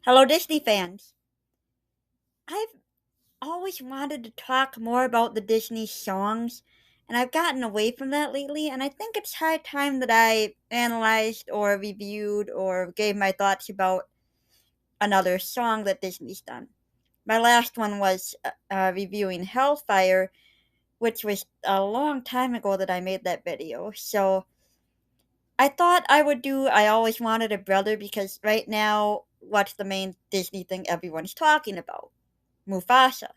Hello, Disney fans. I've always wanted to talk more about the Disney songs, and I've gotten away from that lately, and I think it's high time that I analyzed or reviewed or gave my thoughts about another song that Disney's done. My last one was reviewing Hellfire, which was a long time ago that I made that video. So I thought I would do I Always Wanted a Brother because right now, what's the main Disney thing everyone's talking about? Mufasa.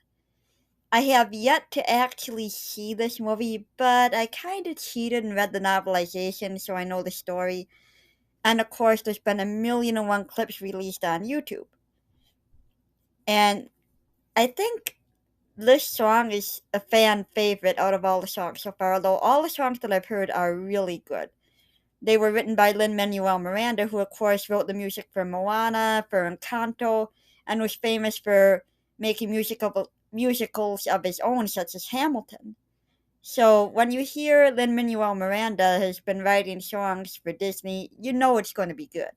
I have yet to actually see this movie, but I kind of cheated and read the novelization, so I know the story. And of course, there's been a million and one clips released on YouTube. And I think this song is a fan favorite out of all the songs so far, although all the songs that I've heard are really good. They were written by Lin-Manuel Miranda, who of course wrote the music for Moana, for Encanto, and was famous for making musicals of his own, such as Hamilton. So when you hear Lin-Manuel Miranda has been writing songs for Disney, you know it's going to be good.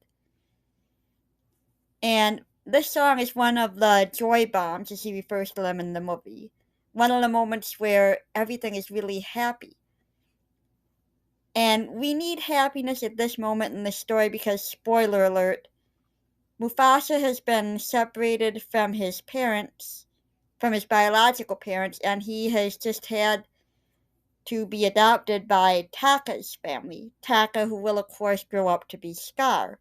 And this song is one of the joy bombs, as he refers to them in the movie. One of the moments where everything is really happy. And we need happiness at this moment in the story because, spoiler alert, Mufasa has been separated from his parents, from his biological parents, and he has just had to be adopted by Taka's family. Taka, who will, of course, grow up to be Scar.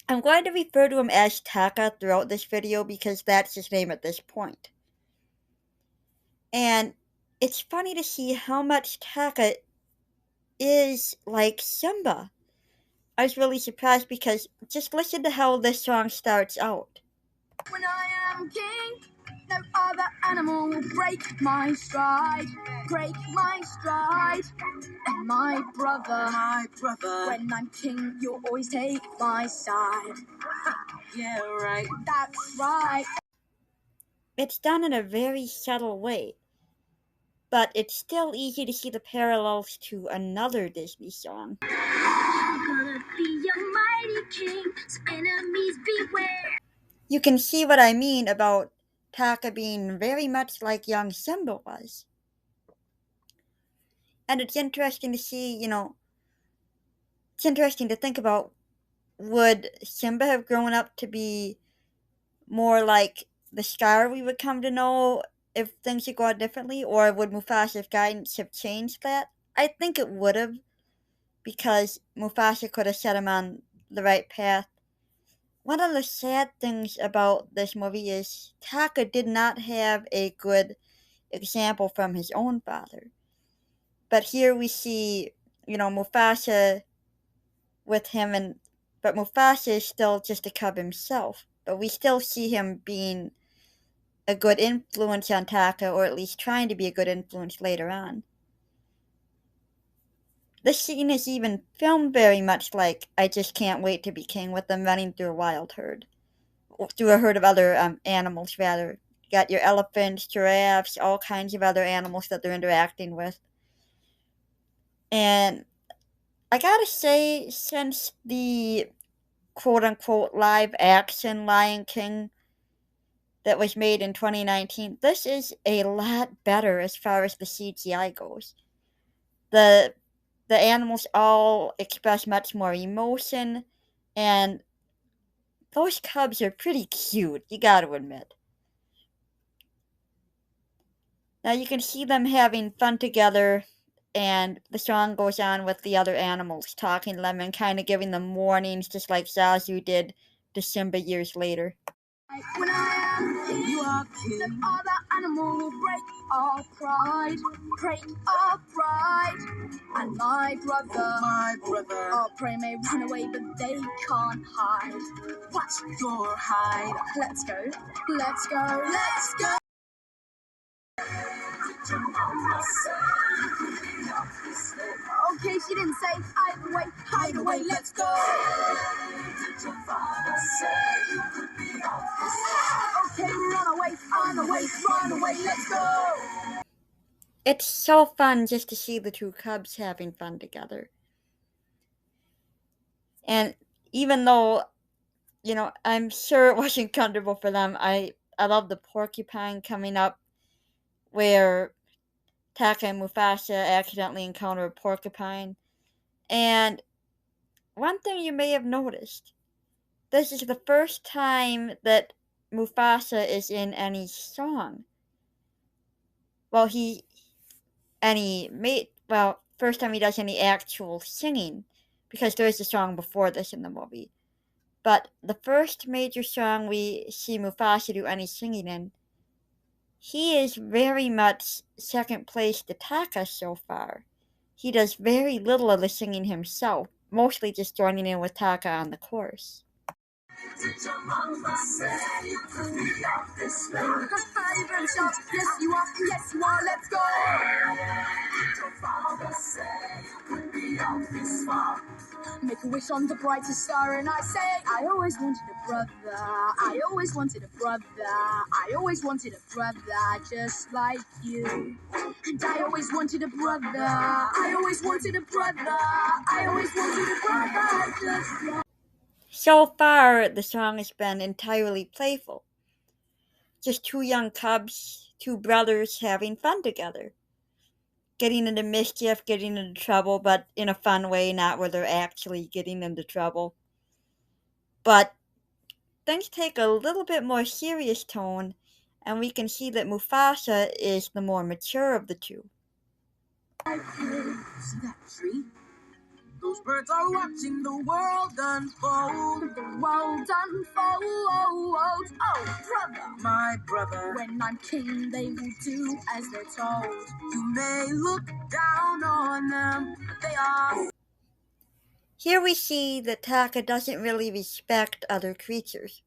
I'm going to refer to him as Taka throughout this video because that's his name at this point. And it's funny to see how much Taka is like Simba. I was really surprised because just listen to how this song starts out. When I am king, no other animal will break my stride, break my stride. And my brother, when I'm king, you'll always take my side. Yeah, right. That's right. It's done in a very subtle way, but it's still easy to see the parallels to another Disney song. I'm gonna be your mighty king, so enemies beware. You can see what I mean about Taka being very much like young Simba was. And it's interesting to see, it's interesting to think about, would Simba have grown up to be more like the Scar we would come to know if things had gone differently, or would Mufasa's guidance have changed that? I think it would have, because Mufasa could have set him on the right path. One of the sad things about this movie is Taka did not have a good example from his own father. But here we see, Mufasa with him, but Mufasa is still just a cub himself. But we still see him being a good influence on Taka, or at least trying to be a good influence later on. This scene is even filmed very much like I Just Can't Wait to Be King, with them running through a wild herd. Through a herd of other animals, rather. You got your elephants, giraffes, all kinds of other animals that they're interacting with. And I gotta say, since the quote unquote live action Lion King that was made in 2019, this is a lot better as far as the CGI goes. The the animals all express much more emotion, and those cubs are pretty cute, you gotta admit. Now you can see them having fun together, and the song goes on with the other animals talking to them and kind of giving them warnings, just like Zazu did to Simba years later. When I am king, you are king. No other animal will break our pride, break our pride. And my brother, our prey may run away, but they can't hide. What's your hide? Let's go, let's go, let's go. Okay, she didn't say hide away, let's go. Okay, run away, let's go. It's so fun just to see the two cubs having fun together. And even though I'm sure it wasn't comfortable for them. I love the porcupine coming up where Taka and Mufasa accidentally encounter a porcupine. And one thing you may have noticed, this is the first time that Mufasa is in any song. Well, first time he does any actual singing, because there is a song before this in the movie. But the first major song we see Mufasa do any singing in, he is very much second place to Taka so far. He does very little of the singing himself, mostly just joining in with Taka on the chorus. Did your mama say you could be off this way? You better shout, yes you are, yes you are, let's go! Did your father say you could be off this far? Make a wish on the brightest star and I say I always wanted a brother, I always wanted a brother, I always wanted a brother just like you. And I always wanted a brother, I always wanted a brother, I always wanted a brother just like. So far, the song has been entirely playful. Just two young cubs, two brothers having fun together. Getting into mischief, getting into trouble, but in a fun way, not where they're actually getting into trouble. But things take a little bit more serious tone, and we can see that Mufasa is the more mature of the two. See that tree? Those birds are watching the world unfold. The world unfold. Oh, brother, my brother. When I'm king, they will do as they're told. You may look down on them, but they are. Here we see that Taka doesn't really respect other creatures.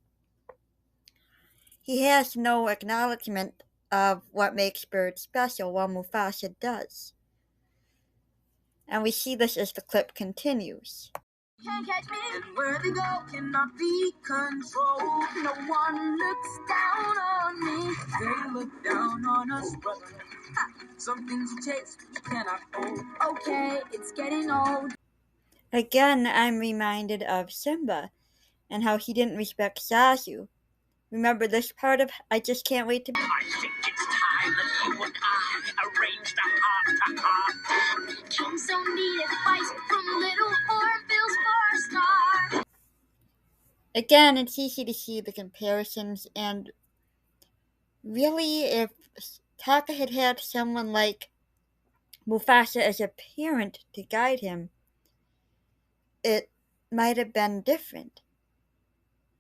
He has no acknowledgement of what makes birds special, while Mufasa does. And we see this as the clip continues. Can't catch me, and where they go cannot be controlled. No one looks down on me. They look down on us, brother. Some things you chase, you cannot hold. Okay, it's getting old. Again, I'm reminded of Simba and how he didn't respect Zazu. Remember this part of I Just Can't Wait to Be? I think it's time that you and I arrange the heart-to-heart. Kings don't need advice from little hornbills for a start. Again, it's easy to see the comparisons, and really, if Taka had had someone like Mufasa as a parent to guide him, it might have been different.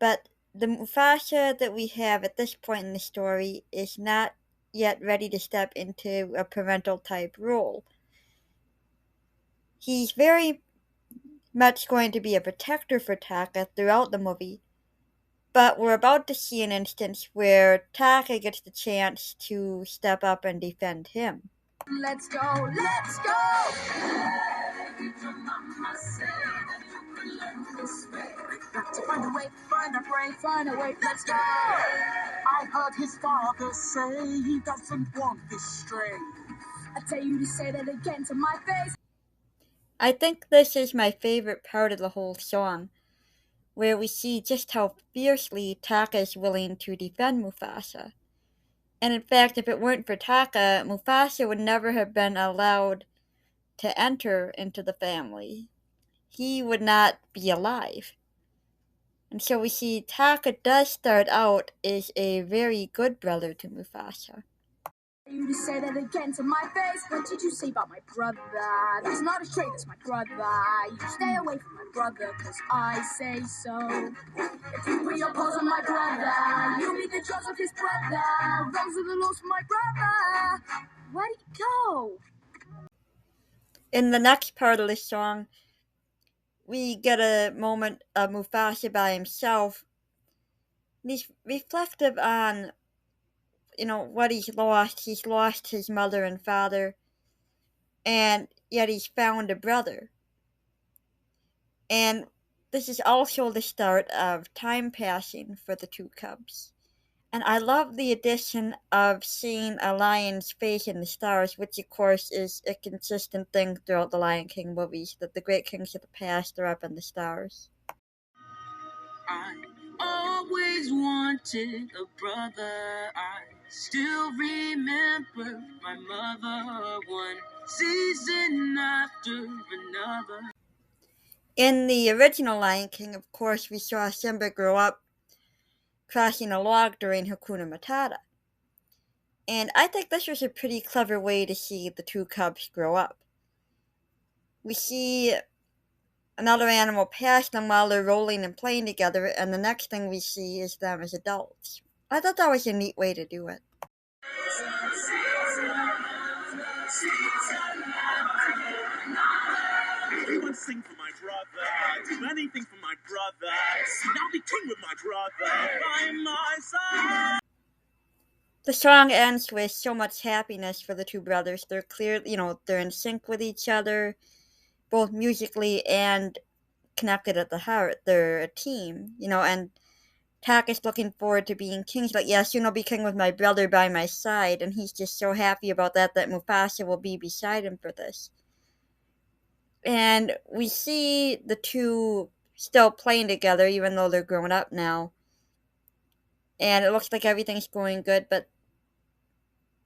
But the Mufasa that we have at this point in the story is not yet ready to step into a parental type role. He's very much going to be a protector for Taka throughout the movie, but we're about to see an instance where Taka gets the chance to step up and defend him. Let's go, let's go! Got to find a way, find a way, find a way, let's go! I heard his father say he doesn't want this stray. I tell you to say that again to my face. I think this is my favorite part of the whole song, where we see just how fiercely Taka is willing to defend Mufasa. And in fact, if it weren't for Taka, Mufasa would never have been allowed to enter into the family. He would not be alive. And so we see Taka does start out as a very good brother to Mufasa. You to say that again to my face. What did you say about my brother? That's not a trait, that's my brother. You stay away from my brother, cause I say so. If you put your paws on my brother, you'll be the jaws of his brother. Those are the laws for my brother. Where'd he go? In the next part of the song, we get a moment of Mufasa by himself. And he's reflective on, what he's lost. He's lost his mother and father, and yet he's found a brother. And this is also the start of time passing for the two cubs. And I love the addition of seeing a lion's face in the stars, which of course is a consistent thing throughout the Lion King movies, that the great kings of the past are up in the stars. I wanted a brother. I still remember my mother, one season after another. In the original Lion King, of course, we saw Simba grow up crossing a log during Hakuna Matata. And I think this was a pretty clever way to see the two cubs grow up. We see another animal pass them while they're rolling and playing together, and the next thing we see is them as adults. I thought that was a neat way to do it. Everyone sing for my brother, do anything for my brother. I'll be king with my brother by my side. The song ends with so much happiness for the two brothers. They're clear, they're in sync with each other, both musically and connected at the heart. They're a team, and Tak is looking forward to being king. He's like, yeah, soon I'll be king with my brother by my side, and he's just so happy about that Mufasa will be beside him for this. And we see the two still playing together, even though they're grown up now. And it looks like everything's going good, but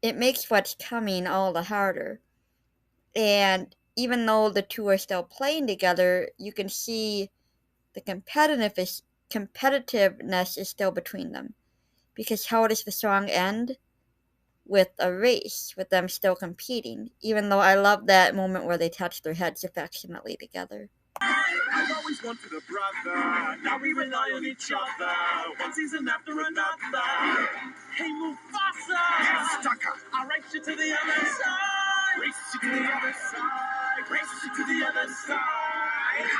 it makes what's coming all the harder. And even though the two are still playing together, you can see the competitiveness is still between them. Because how does the song end? With a race, with them still competing. Even though I love that moment where they touch their heads affectionately together. I've always wanted a brother. Now we rely on each other. One season after another. Hey Mufasa, I'll race you to the other side. Race you to the other side. Race you to the other side.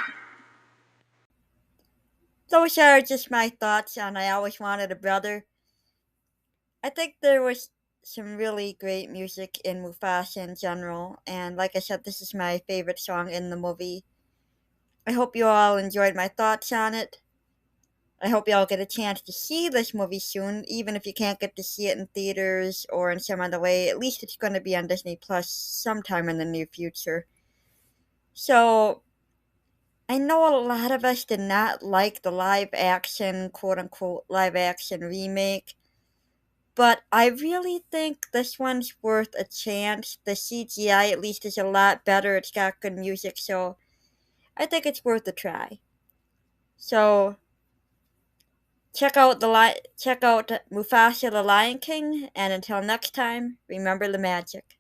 Those are just my thoughts on I Always Wanted a Brother. I think there was some really great music in Mufasa in general, and like I said, this is my favorite song in the movie. I hope you all enjoyed my thoughts on it. I hope you all get a chance to see this movie soon, even if you can't get to see it in theaters or in some other way. At least it's going to be on Disney Plus sometime in the near future. So, I know a lot of us did not like the live action, quote unquote, live action remake, but I really think this one's worth a chance. The CGI at least is a lot better, it's got good music, so I think it's worth a try. So, check out Mufasa the Lion King, and until next time, remember the magic.